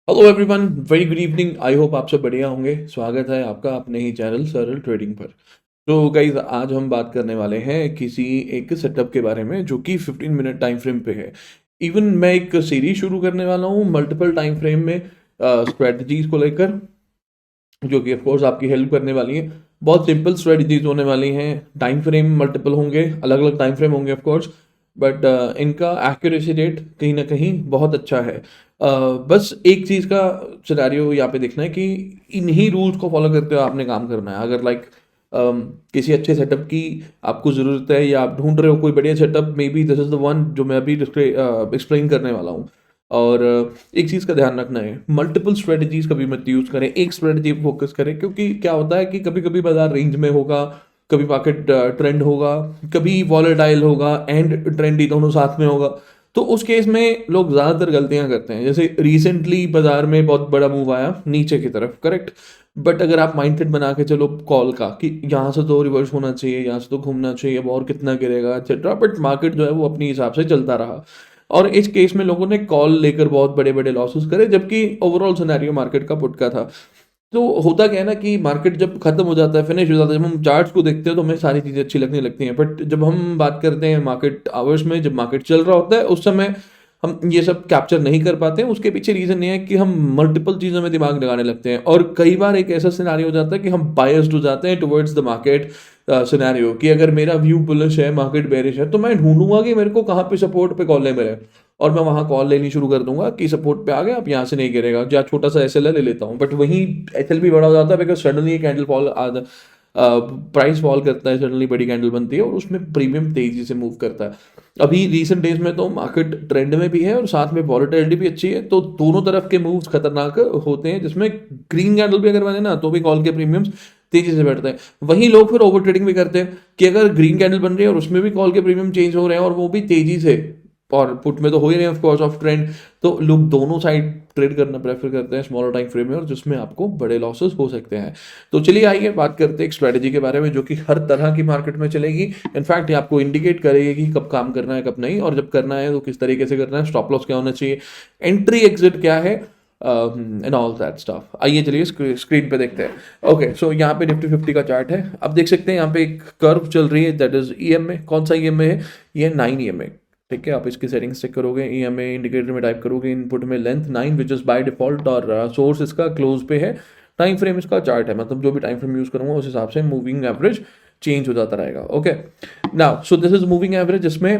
Hello everyone, very good evening. I hope आप सब बढ़िया होंगे। स्वागत है आपका अपने ही चैनल सरल ट्रेडिंग पर। तो गाइज, आज हम बात करने वाले हैं किसी एक सेटअप के बारे में जो कि 15 मिनट टाइम फ्रेम पे है। इवन मैं एक सीरीज शुरू करने वाला हूँ मल्टीपल टाइम फ्रेम में स्ट्रेटजीज को लेकर, जो कि ऑफकोर्स आपकी हेल्प करने वाली है। बहुत सिंपल स्ट्रेटजीज होने वाली हैं। टाइम फ्रेम मल्टीपल होंगे, अलग अलग टाइम फ्रेम होंगे ऑफकोर्स, बट इनका एक्यूरेसी रेट कहीं ना कहीं बहुत अच्छा है। बस एक चीज़ का सिनेरियो यहाँ पे देखना है कि इन्हीं रूल्स को फॉलो करते हुए आपने काम करना है। अगर किसी अच्छे सेटअप की आपको ज़रूरत है या आप ढूंढ रहे हो कोई बढ़िया setup, may be this is the one जो मैं अभी एक्सप्लेन करने वाला हूँ। और एक चीज़ का ध्यान रखना है, मल्टीपल स्ट्रेटजीज कभी मत यूज़ करें, एक स्ट्रेटजी पे फोकस करें। क्योंकि क्या होता है कि कभी कभी बाजार रेंज में होगा, कभी मार्केट ट्रेंड होगा, कभी वॉलेटाइल होगा एंड ट्रेंडी दोनों साथ में होगा। तो उस केस में लोग ज़्यादातर गलतियां करते हैं। जैसे रिसेंटली बाजार में बहुत बड़ा मूव आया नीचे की तरफ, करेक्ट। बट अगर आप माइंडसेट बना के चलो कॉल का कि यहाँ से तो रिवर्स होना चाहिए, यहाँ से तो घूमना चाहिए, अब और कितना गिरेगा एक्सेट्रा, बट मार्केट जो है वो अपने हिसाब से चलता रहा। और इस केस में लोगों ने कॉल लेकर बहुत बड़े बड़े लॉसेस करे, जबकि ओवरऑल सिनेरियो मार्केट का पुट का था। तो होता क्या है ना कि मार्केट जब खत्म हो जाता है, फिनिश हो जाता है, जब हम चार्ट्स को देखते हैं तो हमें सारी चीज़ें अच्छी लगने लगती हैं। बट जब हम बात करते हैं मार्केट आवर्स में, जब मार्केट चल रहा होता है, उस समय हम ये सब कैप्चर नहीं कर पाते हैं। उसके पीछे रीज़न ये है कि हम मल्टीपल चीज़ों में दिमाग लगाने लगते हैं, और कई बार एक ऐसा सिनेरियो हो जाता है कि हम बायस्ड हो जाते हैं टुवर्ड्स द मार्केट सिनेरियो, कि अगर मेरा व्यू बुलिश है, मार्केट बेरिश है, तो मैं ढूंढूंगा कि मेरे को कहाँ पे सपोर्ट पे कॉल मिले, और मैं वहां कॉल लेनी शुरू कर दूंगा कि सपोर्ट पे आ गया, अब यहाँ से नहीं गिरेगा, या छोटा सा एसएल ले लेता हूँ। बट वहीं एसएल भी बड़ा हो जाता है, because suddenly candle fall price fall करता है, सडनली बड़ी कैंडल बनती है और उसमें प्रीमियम तेजी से मूव करता है। अभी रीसेंट डेज में तो मार्केट ट्रेंड में भी है और साथ में वॉलेटिलिटी भी अच्छी है, तो दोनों तरफ के मूव्स खतरनाक होते हैं, जिसमें ग्रीन कैंडल भी अगर बने ना तो भी कॉल के प्रीमियम्स तेजी से बढ़ते हैं। वहीं लोग फिर ओवर ट्रेडिंग भी करते हैं कि अगर ग्रीन कैंडल बन रही है और उसमें भी कॉल के प्रीमियम चेंज हो रहे हैं और वो भी तेजी से, और पुट में तो हो ही रहे हैं ऑफ कोर्स ऑफ ट्रेंड, तो लोग दोनों साइड ट्रेड करना प्रेफर करते हैं स्मॉलर टाइम फ्रेम में, और जिसमें आपको बड़े लॉसेस हो सकते हैं। तो चलिए आइए बात करते हैं एक स्ट्रेटजी के बारे में जो कि हर तरह की मार्केट में चलेगी। इनफैक्ट ये आपको इंडिकेट करेगी कि कब काम करना है कब नहीं, और जब करना है तो किस तरीके से करना है, स्टॉप लॉस क्या होना चाहिए, एंट्री एग्जिट क्या है, एंड ऑल दैट स्टफ। आइए चलिए स्क्रीन पे देखते हैं। ओके, सो यहाँ पे निफ्टी 50 का चार्ट है। अब देख सकते हैं यहाँ पे एक कर्व चल रही है, दैट इज ईएमए। कौन सा ईएमए है? ये 9 ईएमए। ठीक है, आप इसकी सेटिंग्स चेक करोगे, ईएमए इंडिकेटर में टाइप करोगे, इनपुट में length 9 which is by default, और सोर्स इसका क्लोज पे है। टाइम फ्रेम इसका चार्ट है, मतलब जो भी टाइम फ्रेम यूज करूंगा उस हिसाब से मूविंग एवरेज चेंज हो जाता रहेगा। Okay, now so this is moving average, जिसमें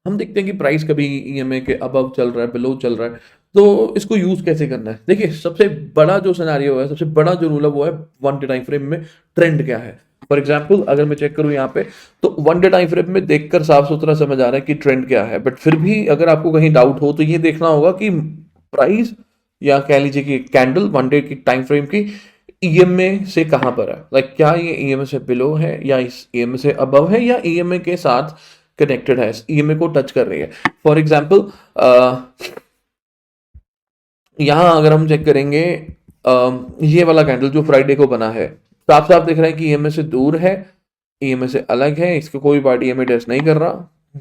हम देखते हैं कि प्राइस कभी ईएमए के अबव चल रहा है, बिलो चल रहा है। तो इसको यूज कैसे करना है? देखिए, सबसे बड़ा जो सिनेरियो है, सबसे बड़ा जो रूल है वो है वन डे टाइम फ्रेम में ट्रेंड क्या है। फॉर एग्जाम्पल अगर मैं चेक करूं यहाँ पे, तो वन डे टाइम फ्रेम में देखकर साफ सुथरा समझ आ रहा है कि ट्रेंड क्या है। बट फिर भी अगर आपको कहीं डाउट हो तो ये देखना होगा कि प्राइस, या कह लीजिए कि कैंडल वन डे की टाइम फ्रेम की ईएमए से कहां पर है। लाइक क्या ये ईएमए से बिलो है, या इस ईएमए से अबव है, या ईएमए के साथ कनेक्टेड है, ईएमए को टच कर रही है। फॉर एग्जाम्पल यहाँ अगर हम चेक करेंगे, ये वाला कैंडल जो फ्राइडे को बना है, साफ साफ दिख रहा है कि ईएमए से दूर है, ईएमए से अलग है, इसका कोई पार्ट ईएमए टेस्ट नहीं कर रहा।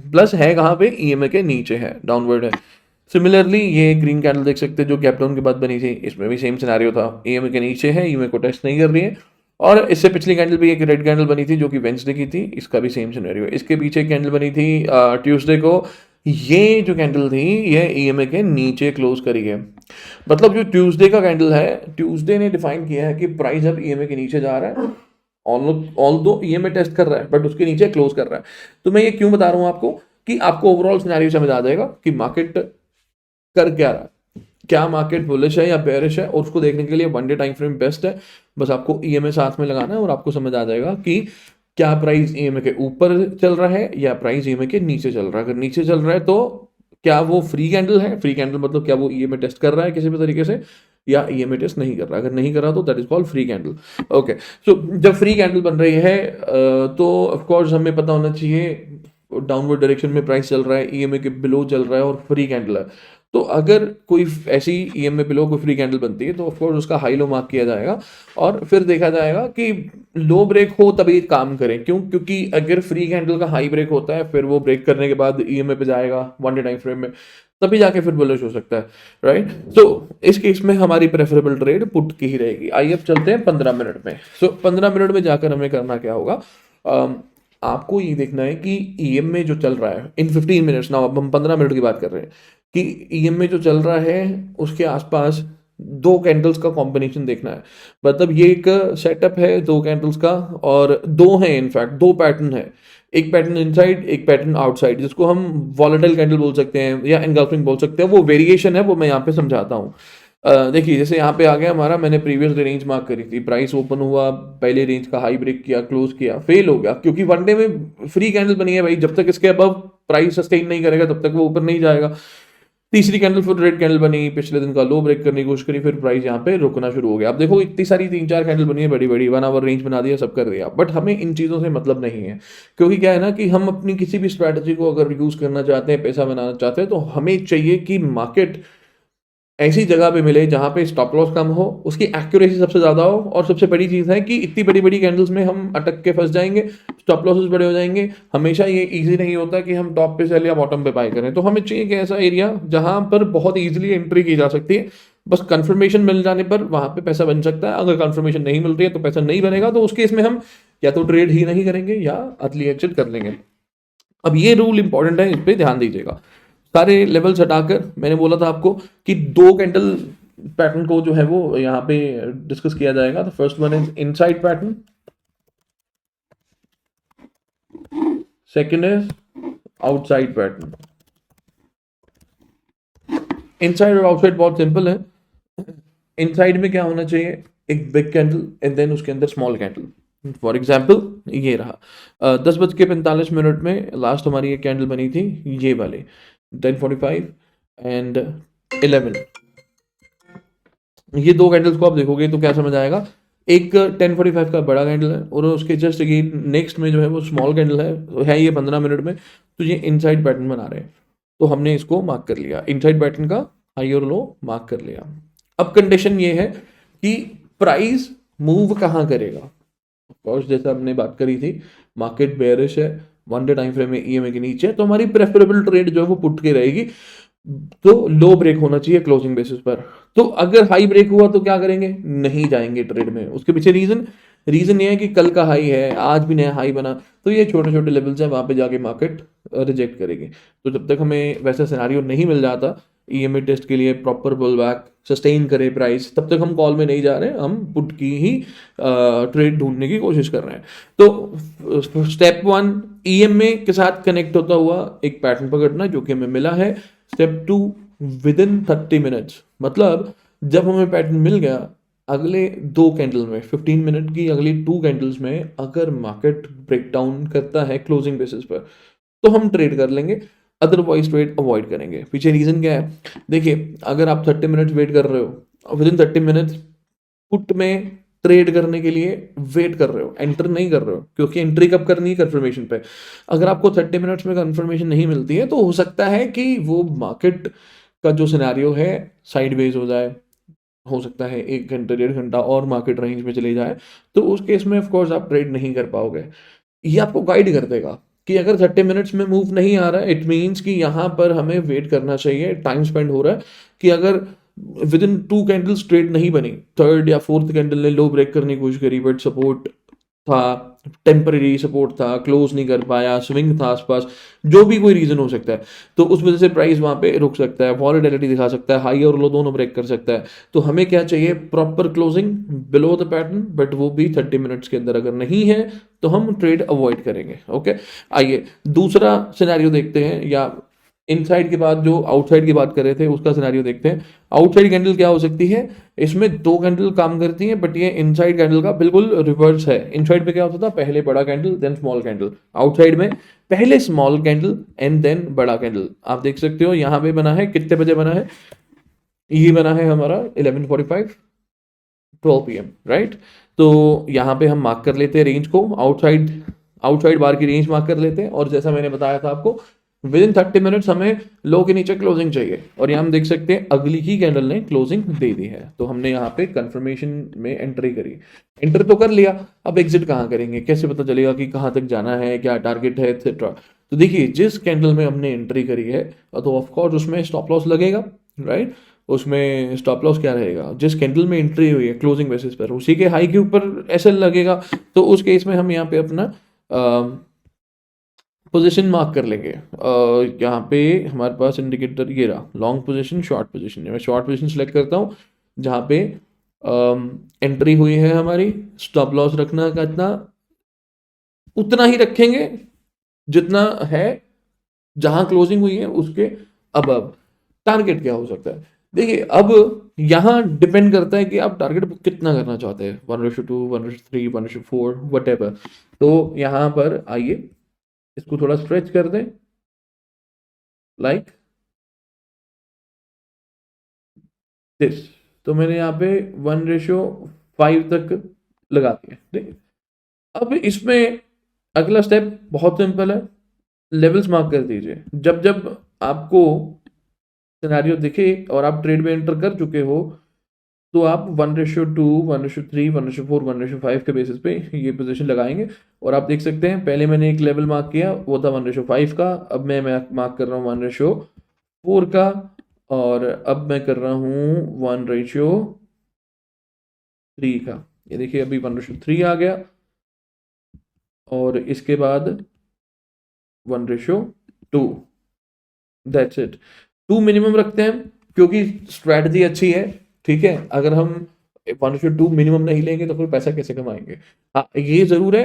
प्लस है कहाँ पे? ईएमए के नीचे है, डाउनवर्ड है। सिमिलरली ये ग्रीन कैंडल देख सकते हैं जो गैप डाउन के बाद बनी थी, इसमें भी सेम सिनेरियो था, ईएमए के नीचे है, ईएमए को टेस्ट नहीं कर रही है। और इससे पिछली कैंडल भी एक रेड कैंडल बनी थी जो कि वेंसडे की थी, इसका भी सेम सिनेरियो। इसके पीछे कैंडल बनी थी ट्यूसडे को, ये जो कैंडल थी ये ईएमए के नीचे क्लोज करी है। मतलब जो ट्यूसडे का कैंडल है, ट्यूसडे ने डिफाइन किया है कि प्राइस अब ईएमए के नीचे जा रहा है, ऑल दो ईएमए टेस्ट कर रहा है बट उसके नीचे क्लोज कर रहा है। तो मैं ये क्यों बता रहा हूँ आपको, कि आपको ओवरऑल सिनेरियो समझ आ जाएगा कि मार्केट कर क्या रहा है, क्या मार्केट बुलिश है या बेरिश है, और उसको देखने के लिए one day time frame best है। बस आपको ईएमए साथ में लगाना है और आपको समझ आ जाएगा कि क्या प्राइस ईएमए के ऊपर चल रहा है या प्राइस ईएमए के नीचे चल रहा है। अगर नीचे चल रहा है तो क्या वो फ्री कैंडल है? फ्री कैंडल मतलब क्या वो ईएमए टेस्ट कर रहा है किसी भी तरीके से, या ईएमए टेस्ट नहीं कर रहा? अगर नहीं कर रहा तो that is called free candle. Okay, so जब फ्री कैंडल बन रही है तो ऑफ कोर्स हमें पता होना चाहिए डाउनवर्ड डायरेक्शन में प्राइस चल रहा है, ईएमए के बिलो चल रहा है और फ्री कैंडल है। तो अगर कोई ऐसी ईएमए बिलो कोई फ्री कैंडल बनती है तो ऑफकोर्स उसका हाई लो मार्क किया जाएगा, और फिर देखा जाएगा कि लो ब्रेक हो तभी काम करें। क्यों? क्योंकि अगर फ्री कैंडल का हाई ब्रेक होता है फिर वो ब्रेक करने के बाद ईएमए पे जाएगा वन डे टाइम फ्रेम में, तभी जाके फिर बुलिश हो सकता है, राइट। तो इस केस में हमारी प्रेफरेबल ट्रेड पुट की ही रहेगी। आइए अब चलते हैं 15 मिनट में। 15 मिनट में जाकर हमें करना क्या होगा, आपको ये देखना है कि ईएम में जो चल रहा है इन 15 मिनट्स ना, अब हम 15 मिनट की बात कर रहे हैं कि ईएम में जो चल रहा है उसके आसपास दो कैंडल्स का कॉम्बिनेशन देखना है। मतलब ये एक सेटअप है दो कैंडल्स का, और दो हैं, इनफैक्ट दो पैटर्न है, एक पैटर्न इनसाइड एक पैटर्न आउटसाइड, जिसको हम वॉलेटाइल कैंडल बोल सकते हैं या एनगल्फिंग बोल सकते हैं। वो वेरिएशन है, वो मैं यहाँ पे समझाता हूँ। देखिए जैसे यहाँ पे आ गया हमारा, मैंने प्रीवियस रेंज मार्क करी थी, प्राइस ओपन हुआ, पहले रेंज का हाई ब्रेक किया, क्लोज किया, फेल हो गया, क्योंकि वन डे में फ्री कैंडल बनी है भाई, जब तक इसके अबव प्राइस सस्टेन नहीं करेगा तब तक वो ऊपर नहीं जाएगा। तीसरी कैंडल फिर रेड कैंडल बनी, पिछले दिन का लो ब्रेक करने की कोशिश करी, फिर प्राइस यहाँ पे रुकना शुरू हो गया। अब देखो इतनी सारी 3-4 कैंडल बनी है बड़ी बड़ी, 1 आवर रेंज बना दिया, सब कर दिया, बट हमें इन चीज़ों से मतलब नहीं है। क्योंकि क्या है ना कि हम अपनी किसी भी स्ट्रैटेजी को अगर यूज करना चाहते हैं, पैसा बनाना चाहते हैं, तो हमें चाहिए कि मार्केट ऐसी जगह पे मिले जहां पे स्टॉप लॉस कम हो, उसकी एक्यूरेसी सबसे ज्यादा हो, और सबसे बड़ी चीज है कि इतनी बड़ी बड़ी कैंडल्स में हम अटक के फंस जाएंगे, स्टॉप लॉसेस बड़े हो जाएंगे। हमेशा ये इजी नहीं होता कि हम टॉप पे सेल या बॉटम पे बाय करें। तो हमें चाहिए कि ऐसा एरिया जहां पर बहुत इजीली एंट्री की जा सकती है, बस कंफर्मेशन मिल जाने पर वहां पे पैसा बन सकता है। अगर कंफर्मेशन नहीं मिल रही है तो पैसा नहीं बनेगा, तो उस केस में हम या तो ट्रेड ही नहीं करेंगे या अर्ली एग्जिट कर लेंगे। अब ये रूल इंपॉर्टेंट है, इस पे ध्यान दीजिएगा। सारे लेवल्स हटाकर मैंने बोला था आपको कि दो कैंडल पैटर्न को जो है वो यहाँ पे डिस्कस किया जाएगा। तो first one is inside pattern, second is outside pattern. Inside और आउटसाइड बहुत सिंपल है। इनसाइड में क्या होना चाहिए, एक बिग कैंडल एंड देन उसके अंदर स्मॉल कैंडल। फॉर एग्जाम्पल ये रहा 10:45 में लास्ट हमारी एक कैंडल बनी थी, ये वाली 10:45 एंड 11। ये दो कैंडल्स को आप देखोगे तो क्या समझ आएगा, एक 10:45 का बड़ा कैंडल है और उसके जस्ट ये नेक्स्ट में जो है वो स्मॉल कैंडल है ये 15 मिनट में। तो ये इनसाइड पैटर्न बना रहे हैं, तो हमने इसको मार्क कर लिया, इनसाइड पैटर्न का हाई और लो मार्क कर लिया। अब कंडीशन ये है कि प्राइस मूव कहाँ करेगा। ऑफकोर्स जैसा हमने बात करी थी, मार्केट बेयरिश है, वन डे टाइम फ्रेम में ईएमए के नीचे, तो हमारी प्रेफरेबल ट्रेड जो है वो पुट की रहेगी। तो लो ब्रेक होना चाहिए क्लोजिंग बेसिस पर। तो अगर हाई ब्रेक हुआ तो क्या करेंगे, नहीं जाएंगे ट्रेड में। उसके पीछे रीजन ये है कि कल का हाई है, आज भी नया हाई बना, तो ये छोटे छोटे लेवल्स हैं, वहां पे जाके मार्केट रिजेक्ट करेगी। तो जब तक हमें वैसा सिनेरियो नहीं मिल जाता ईएमए टेस्ट के लिए, प्रॉपर पुल बैक सस्टेन करे प्राइस, तब तक हम कॉल में नहीं जा रहे, हम पुट की ही ट्रेड ढूंढने की कोशिश कर रहे हैं। तो स्टेप 1 ईएमए के साथ कनेक्ट होता हुआ एक पैटर्न पकड़ना, जो कि हमें मिला है। स्टेप 2 विद इन 30 मिनट्स, मतलब जब हमें पैटर्न मिल गया, अगले दो कैंडल में 15 मिनट की अगली 2 कैंडल्स में अगर मार्केट ब्रेकडाउन करता है क्लोजिंग बेसिस पर, तो हम ट्रेड कर लेंगे, अदरवाइज ट्रेड अवॉइड करेंगे। पीछे रीजन क्या है, देखिए अगर आप 30 मिनट्स वेट कर रहे हो, विद इन 30 मिनट्स पुट में ट्रेड करने के लिए वेट कर रहे हो, एंटर नहीं कर रहे हो, क्योंकि एंट्री कब करनी है, कंफर्मेशन पे। अगर आपको 30 मिनट्स में कंफर्मेशन नहीं मिलती है, तो हो सकता है कि वो मार्केट का जो सिनेरियो है साइडवेज हो जाए, हो सकता है 1 घंटे 1.5 घंटा और मार्केट रेंज में चले जाए, तो उस केस में ऑफ कोर्स आप ट्रेड नहीं कर पाओगे। ये आपको गाइड कर देगा कि अगर 30 मिनट्स में मूव नहीं आ रहा है, इट मीन्स कि यहाँ पर हमें वेट करना चाहिए, टाइम स्पेंड हो रहा है। कि अगर विद इन 2 कैंडल्स ट्रेड नहीं बनी, थर्ड या फोर्थ कैंडल ने लो ब्रेक करने की कोशिश करी, बट सपोर्ट था, टेम्पररी सपोर्ट था, क्लोज नहीं कर पाया, स्विंग था आसपास, जो भी कोई रीजन हो सकता है, तो उस वजह से प्राइस वहां पे रुक सकता है, वॉलेटिलिटी दिखा सकता है, हाई और लो दोनों ब्रेक कर सकता है। तो हमें क्या चाहिए, proper closing below the pattern, but वो भी 30 मिनट्स के अंदर अगर नहीं है तो हम ट्रेड अवॉइड करेंगे। ओके, आइए दूसरा सिनेरियो देखते हैं, या इनसाइड के बाद जो आउटसाइड की बात कर रहे थे उसका सिनेरियो देखते हैं। आउटसाइड कैंडल क्या हो सकती है, इसमें 2 कैंडल काम करती हैं, बट ये इनसाइड कैंडल का बिल्कुल रिवर्स है। इनसाइड पे क्या होता था, पहले बड़ा candle then small candle, outside में पहले स्मॉल कैंडल एंड देन बड़ा कैंडल। आप देख सकते हो यहाँ पे बना है, कितने बजे बना है, ये बना है हमारा 11:45 12 PM, राइट। तो यहाँ पे हम मार्क कर लेते हैं रेंज को, आउटसाइड बार की रेंज मार्क कर लेते हैं, और जैसा मैंने बताया था आपको, विद इन 30 मिनट्स हमें लो के नीचे क्लोजिंग चाहिए। और यहाँ हम देख सकते हैं अगली ही कैंडल ने क्लोजिंग दे दी है, तो हमने यहाँ पे कंफर्मेशन में एंट्री करी, एंटर तो कर लिया। अब एग्जिट कहाँ करेंगे, कैसे पता चलेगा कि कहाँ तक जाना है, क्या टारगेट है, एक्सेट्रा। तो देखिए जिस कैंडल में हमने एंट्री करी है तो ऑफ कोर्स उसमें स्टॉप लॉस लगेगा, राइट। उसमें स्टॉप लॉस क्या रहेगा, जिस कैंडल में एंट्री हुई है क्लोजिंग बेसिस पर उसी के हाई के ऊपर एसएल लगेगा। तो उस केस में हम यहाँ पे अपना पोजीशन मार्क कर लेंगे। यहाँ पे हमारे पास इंडिकेटर ये रहा, लॉन्ग पोजीशन शॉर्ट पोजीशन। मैं शॉर्ट पोजीशन सेलेक्ट करता हूँ जहाँ पे एंट्री हुई है हमारी। स्टॉप लॉस रखना कितना, उतना ही रखेंगे जितना है जहां क्लोजिंग हुई है उसके अबव। टारगेट क्या हो सकता है, देखिए अब यहां डिपेंड करता है कि आप टारगेट कितना करना चाहते हैं, 1:2, 1:3, 1:4, वट एवर। तो यहां पर आइए इसको थोड़ा स्ट्रेच कर दें, लाइक दिस। तो मैंने यहाँ पे 1:5 तक लगा दिया, ठीक। अब इसमें अगला स्टेप बहुत सिंपल है, लेवल्स मार्क कर दीजिए। जब जब आपको सिनेरियो दिखे और आप ट्रेड में एंटर कर चुके हो तो आप 1:2, 1:3, 1:4, 1:5 के बेसिस पे ये पोजीशन लगाएंगे। और आप देख सकते हैं पहले मैंने एक लेवल मार्क किया वो था 1:5 का, अब मैं मार्क कर रहा हूँ 1:4 का, और अब मैं कर रहा हूँ 1:3 का। ये देखिए अभी 1:3 आ गया और इसके बाद 1:2। That's it. 2 मिनिमम रखते हैं क्योंकि स्ट्रैटेजी अच्छी है, ठीक है। अगर हम 1:2 मिनिमम नहीं लेंगे तो फिर पैसा कैसे कमाएंगे। हाँ ये जरूर है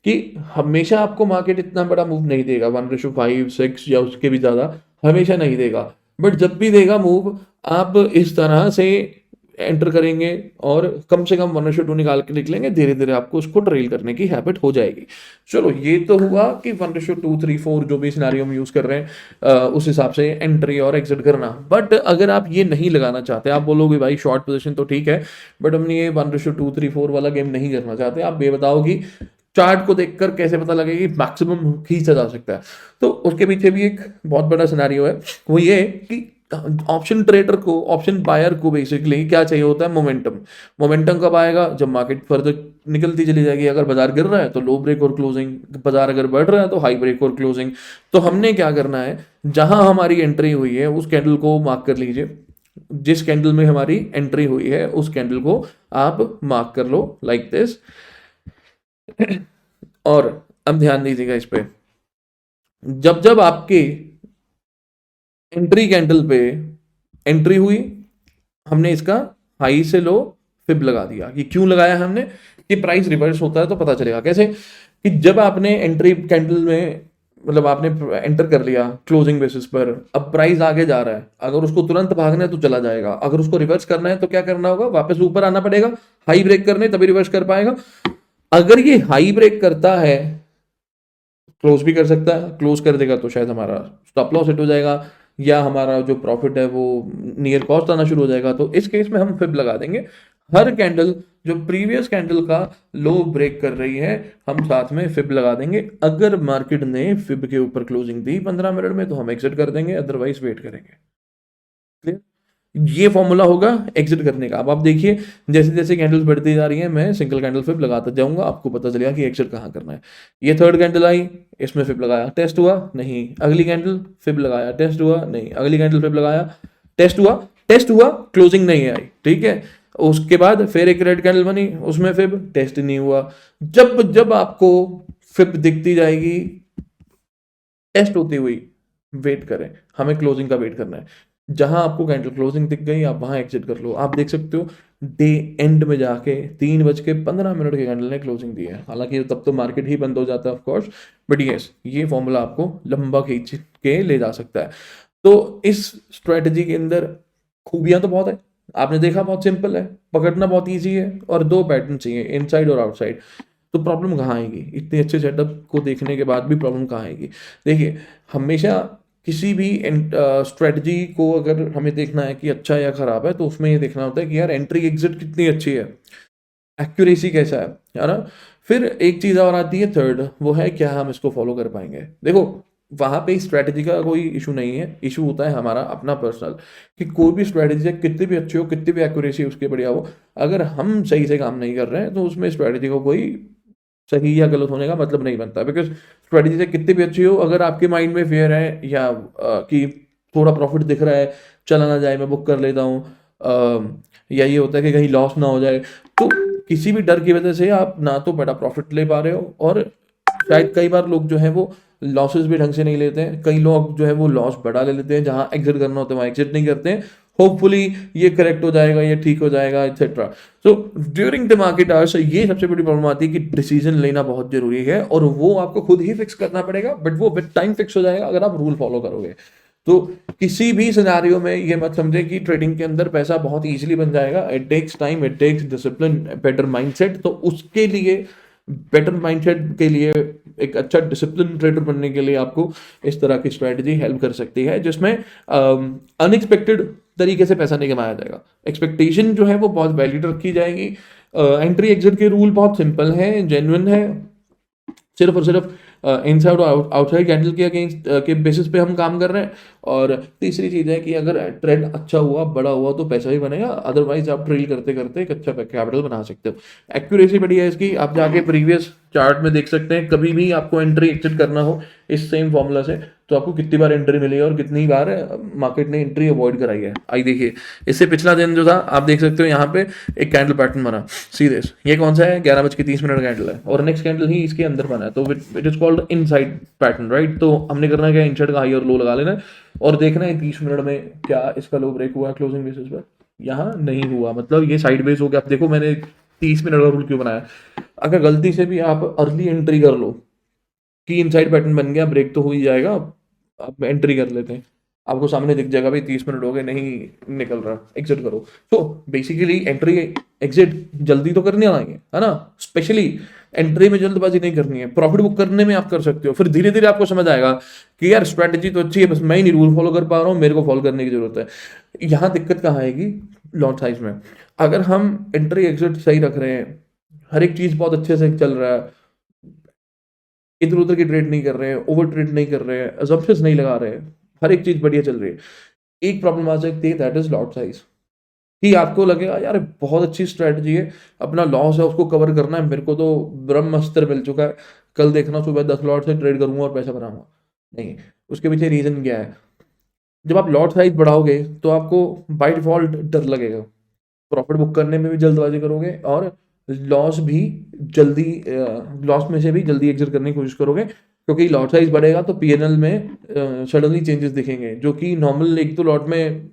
कि हमेशा आपको मार्केट इतना बड़ा मूव नहीं देगा, 1:5, 6 या उसके भी ज्यादा हमेशा नहीं देगा। बट जब भी देगा मूव आप इस तरह से एंटर करेंगे और कम से कम 1:2 निकाल के निकलेंगे, धीरे धीरे आपको उसको ट्रेल करने की हैबिट हो जाएगी। चलो ये तो हुआ कि 1:2, 3, 4 जो भी सिनेरियो हम यूज कर रहे हैं उस हिसाब से एंट्री और एग्जिट करना। बट अगर आप ये नहीं लगाना चाहते, आप बोलोगे भाई शॉर्ट पोजीशन तो ठीक है बट हम ये 1:2, 3, 4 वाला गेम नहीं करना चाहते, आप ये बताओ कि चार्ट को देखकर कैसे पता लगेगा कि मैक्सिमम खींचा जा सकता है। तो उसके पीछे भी एक बहुत बड़ा सिनेरियो है, वो ये कि ऑप्शन ट्रेडर को, ऑप्शन बायर को बेसिकली क्या चाहिए होता है, मोमेंटम। मोमेंटम कब आएगा, जब मार्केट फर्दर निकलती चली जाएगी। अगर बाजार गिर रहा है तो लो ब्रेक और क्लोजिंग, बाजार अगर बढ़ रहा है तो हाई ब्रेक और क्लोजिंग। तो हमने क्या करना है, जहां हमारी एंट्री हुई है उस कैंडल को मार्क कर लीजिए। जिस कैंडल में हमारी एंट्री हुई है उस कैंडल को आप मार्क कर लो लाइक दिस। और अब ध्यान दीजिएगा इस पे, जब जब आपके एंट्री कैंडल पे एंट्री हुई, हमने इसका हाई से लो फिब लगा दिया। ये क्यों लगाया हमने, कि प्राइस रिवर्स होता है तो पता चलेगा कैसे, कि जब आपने एंट्री कैंडल में मतलब आपने एंटर कर लिया क्लोजिंग बेसिस पर, अब प्राइस आगे जा रहा है, अगर उसको तुरंत भागना है तो चला जाएगा, अगर उसको रिवर्स करना है तो क्या करना होगा, वापस ऊपर आना पड़ेगा, हाई ब्रेक करने तभी रिवर्स कर पाएगा। अगर ये हाई ब्रेक करता है क्लोज भी कर सकता है, क्लोज कर देगा तो शायद हमारा स्टॉप लॉस हिट हो जाएगा या हमारा जो प्रॉफिट है वो नियर कॉस्ट आना शुरू हो जाएगा। तो इस केस में हम फिब लगा देंगे। हर कैंडल जो प्रीवियस कैंडल का लो ब्रेक कर रही है हम साथ में फिब लगा देंगे। अगर मार्केट ने फिब के ऊपर क्लोजिंग दी 15 मिनट में तो हम एग्जिट कर देंगे, अदरवाइज वेट करेंगे। क्लियर, ये फॉर्मूला होगा एग्जिट करने का। अब आप देखिए जैसे जैसे कैंडल्स बढ़ती जा रही हैं मैं सिंगल कैंडल फिब लगाता जाऊंगा, आपको पता चलेगा कि एग्जिट कहाँ करना है। ये थर्ड कैंडल आई, इसमें फिब लगाया, टेस्ट हुआ नहीं, अगली कैंडल फिब लगाया, टेस्ट हुआ नहीं, अगली कैंडल फिब लगाया, टेस्ट हुआ, टेस्ट हुआ, क्लोजिंग नहीं आई, ठीक है। उसके बाद फिर एक रेड कैंडल बनी, उसमें फिब टेस्ट नहीं हुआ। जब जब आपको फिब दिखती जाएगी टेस्ट होती हुई, वेट करें, हमें क्लोजिंग का वेट करना है। जहां आपको कैंडल क्लोजिंग दिख गई आप वहां एग्जिट कर लो। आप देख सकते हो डे एंड में जाके 3:15 के कैंडल ने क्लोजिंग दी है, हालांकि तब तो मार्केट ही बंद हो जाता है ऑफ कोर्स, बट यस ये फॉर्मूला आपको लंबा खींच के ले जा सकता है। तो इस स्ट्रेटजी के अंदर खूबियां तो बहुत है, आपने देखा बहुत सिंपल है, पकड़ना बहुत ईजी है और दो पैटर्न चाहिए, इनसाइड और आउटसाइड। तो प्रॉब्लम कहाँ आएगी, इतने अच्छे सेटअप को देखने के बाद भी प्रॉब्लम कहाँ आएगी। देखिए हमेशा किसी भी स्ट्रेटजी को अगर हमें देखना है कि अच्छा है या खराब है तो उसमें ये देखना होता है कि यार एंट्री एग्जिट कितनी अच्छी है, एक्यूरेसी कैसा है ना। फिर एक चीज और आती है थर्ड, वो है क्या हम इसको फॉलो कर पाएंगे। देखो वहां पे स्ट्रेटजी का कोई इशू नहीं है, इशू होता है हमारा अपना पर्सनल, कि कोई भी स्ट्रेटजी कितनी भी अच्छी हो, कितनी भी एक्यूरेसी उसकी बढ़िया हो, अगर हम सही से काम नहीं कर रहे हैं तो उसमें स्ट्रेटजी को कोई सही या गलत होने का मतलब नहीं बनता। बिकॉज स्ट्रेटजी से कितनी भी अच्छी हो, अगर आपके माइंड में फेयर है या कि थोड़ा प्रॉफिट दिख रहा है, चला ना जाए मैं बुक कर लेता हूँ, या ये होता है कि कहीं लॉस ना हो जाए, तो किसी भी डर की वजह से आप ना तो बड़ा प्रॉफिट ले पा रहे हो, और शायद कई बार लोग जो है वो लॉसेस भी ढंग से नहीं लेते हैं, कई लोग जो है वो लॉस बड़ा ले लेते हैं, जहां एग्जिट करना होता है वहां एग्जिट नहीं करते हैं। होपफुली ये करेक्ट हो जाएगा, ये ठीक हो जाएगा, etcetera. So during the market hours ये सबसे बड़ी प्रॉब्लम आती है कि डिसीजन लेना बहुत जरूरी है, और वो आपको खुद ही फिक्स करना पड़ेगा, बट वो विद टाइम फिक्स हो जाएगा अगर आप रूल फॉलो करोगे। तो किसी भी सिनेरियो में ये मत समझे कि ट्रेडिंग के अंदर पैसा बहुत इजीली बन जाएगा। It takes time, it takes discipline, better mindset. तो उसके लिए, बेटर माइंडसेट के लिए, एक अच्छा डिसिप्लिन ट्रेडर बनने के लिए आपको इस तरह की स्ट्रेटजी हेल्प कर सकती है, जिसमें अनएक्सपेक्टेड तरीके से पैसा नहीं कमाया जाएगा। एक्सपेक्टेशन जो है वो बहुत वैलिड रखी जाएगी। एंट्री एग्जिट के रूल बहुत सिंपल है, जेन्युइन है, सिर्फ और सिर्फ इनसाइड और आउटसाइड कैंडल के अगेंस्ट के बेसिस पे हम काम कर रहे हैं। और तीसरी चीज़ है कि अगर ट्रेंड अच्छा हुआ, बड़ा हुआ, तो पैसा भी बनेगा, अदरवाइज आप ट्रेल करते करते एक अच्छा कैपिटल बना सकते हो। एक्यूरेसी बड़ी है इसकी, आप जाके प्रीवियस चार्ट में देख सकते हैं। कभी भी आपको एंट्री एग्जिट करना हो इस सेम फॉर्मूला से, तो आपको कितनी बार एंट्री मिली है और कितनी बार मार्केट ने एंट्री अवॉइड कराई है। आई देखिए, इससे पिछला दिन जो था आप देख सकते हो, यहाँ पे एक कैंडल पैटर्न बना सीधे। ये कौन सा है? 11:30 कैंडल है, और नेक्स्ट कैंडल ही इसके अंदर बना है, तो it is called inside pattern, right. तो हमने करना क्या, इनसाइड का हाई और लो लगा लेना है, और देखना है 30 मिनट में क्या इसका लो ब्रेक हुआ क्लोजिंग बेसिस पर। यहाँ नहीं हुआ, मतलब ये साइडवेज हो गया। अब देखो मैंने 30 मिनट का रूल क्यों बनाया। अगर गलती से भी आप अर्ली एंट्री कर लो कि इनसाइड पैटर्न बन गया, ब्रेक तो हो ही जाएगा, आप एंट्री कर लेते हैं, आपको सामने दिख जाएगा भाई 30 मिनट हो गए, नहीं निकल रहा, एग्जिट करो। तो बेसिकली एंट्री एग्जिट जल्दी तो करने आएंगे, है ना। स्पेशली एंट्री में जल्दबाजी नहीं करनी है, प्रॉफिट बुक करने में आप कर सकते हो। फिर धीरे धीरे आपको समझ आएगा कि यार स्ट्रैटेजी तो अच्छी है, बस मैं ही नहीं रूल फॉलो कर पा रहा हूँ, मेरे को फॉलो करने की जरूरत है। यहाँ दिक्कत कहाँ आएगी? लॉट साइज में। अगर हम एंट्री एग्जिट सही रख रहे हैं, हर एक चीज बहुत अच्छे से चल रहा है, इधर उधर की ट्रेड नहीं कर रहे हैं, ओवर ट्रेड नहीं कर रहे हैं, असम्पशंस नहीं लगा रहे हैं, हर एक चीज बढ़िया चल रही है, एक प्रॉब्लम आ सकती है, दैट इज लॉट साइज। कि आपको लगेगा यार बहुत अच्छी स्ट्रेटजी है, अपना लॉस है उसको कवर करना है, मेरे को तो ब्रह्मास्त्र मिल चुका है, कल देखना सुबह 10 लॉट से ट्रेड करूंगा और पैसा बनाऊंगा। नहीं, उसके पीछे रीजन क्या है? जब आप लॉट साइज बढ़ाओगे तो आपको बाय डिफॉल्ट डर लगेगा, प्रॉफिट बुक करने में भी जल्दबाजी करोगे, और लॉस भी जल्दी, लॉस में से भी जल्दी एग्जिट करने की कोशिश करोगे, क्योंकि लॉट साइज बढ़ेगा तो पीएनएल में सडनली चेंजेस दिखेंगे, जो कि नॉर्मल एक तो लॉट में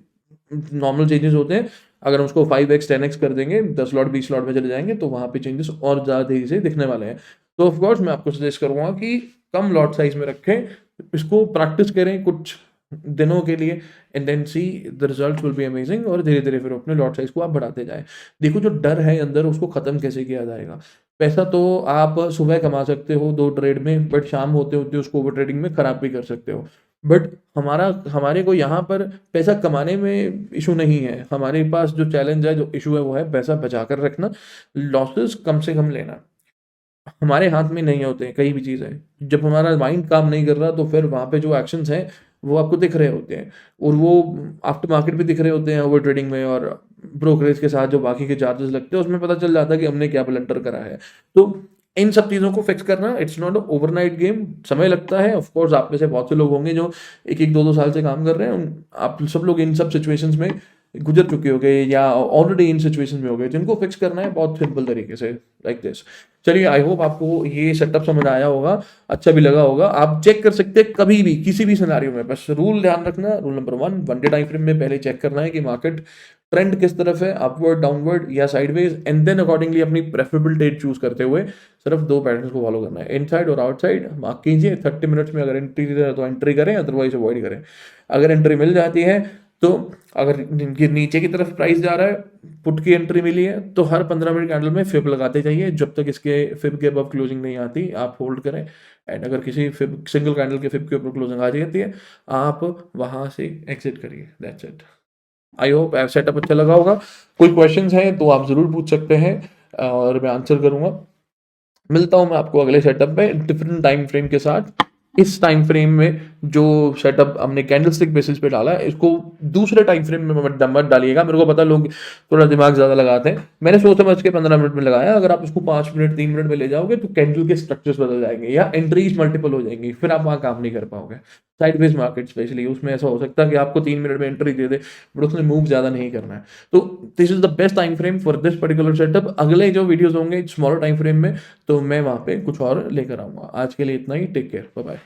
नॉर्मल चेंजेस होते हैं। अगर हम उसको 5x 10x कर देंगे, 10 लॉट 20 लॉट में चले जाएंगे, तो वहां पे चेंजेस और ज़्यादा तेजी से दिखने वाले हैं। तो ऑफकोर्स मैं आपको सजेस्ट करूंगा कि कम लॉट साइज में रखें, इसको प्रैक्टिस करें कुछ दिनों के लिए, and then see the result will be amazing, और धीरे धीरे फिर अपने लॉट साइज को आप बढ़ाते जाएं। देखो जो डर है अंदर, उसको खत्म कैसे किया जाएगा। पैसा तो आप सुबह कमा सकते हो 2 ट्रेड में, बट शाम होते होते उसको ओवर ट्रेडिंग में खराब भी कर सकते हो। बट हमारे को यहाँ पर पैसा कमाने में इशू नहीं है, हमारे पास जो चैलेंज है, जो इशू है, वो है पैसा बचा कर रखना, लॉसेस कम से कम लेना। हमारे हाथ में नहीं होते कई भी चीज़ें। जब हमारा माइंड काम नहीं कर रहा, तो फिर वहाँ पे जो एक्शंस हैं वो आपको दिख रहे होते हैं, और वो आफ्टर मार्केट भी दिख रहे होते हैं ओवर ट्रेडिंग में, और ब्रोकरेज के साथ जो बाकी के चार्जेस लगते हैं उसमें पता चल जाता है कि हमने क्या ब्लंडर करा है। तो इन सब चीज़ों को फिक्स करना, इट्स नॉट ओवरनाइट गेम, समय लगता है। ऑफ कोर्स आप में से बहुत से लोग होंगे जो एक एक 2-2 साल से काम कर रहे हैं, आप सब लोग इन सब सिचुएशंस में गुजर चुके हो गए, या ऑलरेडी इन सिचुएशन में हो गए, जिनको फिक्स करना है बहुत सिंपल तरीके से, लाइक दिस। चलिए, आई होप आपको ये सेटअप समझ आया होगा, अच्छा भी लगा होगा। आप चेक कर सकते हैं कभी भी किसी भी सिनेरियो में, बस रूल ध्यान रखना। Rule number 1, one day time frame में पहले चेक करना है कि मार्केट ट्रेंड किस तरफ है, अपवर्ड, डाउनवर्ड या साइडवेज, एंड देन अकॉर्डिंगली अपनी प्रेफरेबल डेट चूज करते हुए सिर्फ 2 पैटर्न को फॉलो करना है, इनसाइड और आउटसाइड। मार्क कीजिए 30 मिनट्स में, अगर एंट्री है तो एंट्री करें, अदरवाइज अवॉइड करें। अगर एंट्री मिल जाती है तो, अगर नीचे की तरफ प्राइस जा रहा है, पुट की एंट्री मिली है, तो हर 15 मिनट कैंडल में फिब लगाते जाइए, जब तक इसके फिब के अबव क्लोजिंग नहीं आती आप होल्ड करें। एंड अगर किसी फिब, सिंगल कैंडल के फिब के ऊपर क्लोजिंग आ जाती है, आप वहां से एग्जिट करिए। That's it. I hope setup अच्छा लगा होगा। कोई क्वेश्चंस हैं तो आप जरूर पूछ सकते हैं, और मैं आंसर करूंगा। मिलता हूं मैं आपको अगले सेटअप में डिफरेंट टाइम फ्रेम के साथ। इस टाइम फ्रेम में जो सेटअप हमने कैंडलस्टिक बेसिस पे डाला है इसको दूसरे टाइम फ्रेम में मत डालिएगा। मेरे को पता लोग थोड़ा दिमाग ज़्यादा लगाते हैं, मैंने सोच समझ के 15 मिनट में लगाया। अगर आप इसको 5 मिनट 3 मिनट में ले जाओगे तो कैंडल के स्ट्रक्चर्स बदल जाएंगे या एंट्रीज मल्टीपल हो जाएंगी, फिर आप वहाँ काम नहीं कर पाओगे। साइडवेज मार्केट स्पेशली उसमें ऐसा हो सकता है कि आपको 3 मिनट में एंट्री दे दे बट उसने मूव ज़्यादा नहीं करना है। तो this is the best time frame for this particular setup. अगले जो वीडियोस होंगे स्मॉलर टाइम फ्रेम में तो मैं वहाँ पे कुछ और लेकर आऊँगा। आज के लिए इतना ही, टेक केयर, बाय बाय।